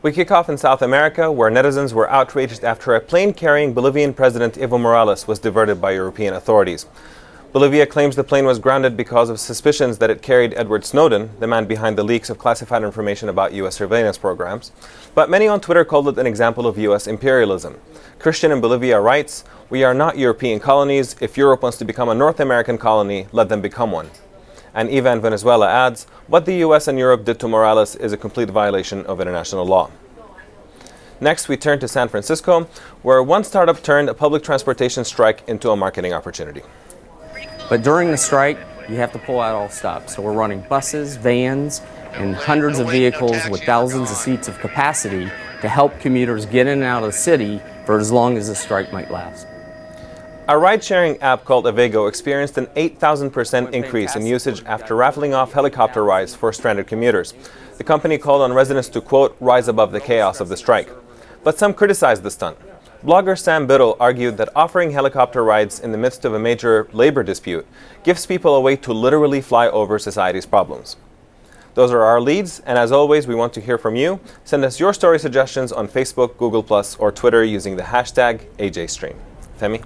We kick off in South America, where netizens were outraged after a plane carrying Bolivian President Evo Morales was diverted by European authorities. Bolivia claims the plane was grounded because of suspicions that it carried Edward Snowden, the man behind the leaks of classified information about U.S. surveillance programs. But many on Twitter called it an example of U.S. imperialism. Christian in Bolivia writes, "We are not European colonies. If Europe wants to become a North American colony, let them become one." And Eva in Venezuela adds, "What the US and Europe did to Morales is a complete violation of international law." Next, we turn to San Francisco, where one startup turned a public transportation strike into a marketing opportunity. But during the strike, you have to pull out all stops. So we're running buses, vans, and hundreds of vehicles with thousands of seats of capacity to help commuters get in and out of the city for as long as the strike might last. A ride-sharing app called Avego experienced an 8,000% increase in usage after raffling off helicopter rides for stranded commuters. The company called on residents to, quote, rise above the chaos of the strike. But some criticized the stunt. Blogger Sam Biddle argued that offering helicopter rides in the midst of a major labor dispute gives people a way to literally fly over society's problems. Those are our leads, and as always, we want to hear from you. Send us your story suggestions on Facebook, Google+, or Twitter using the hashtag AJStream. Femi?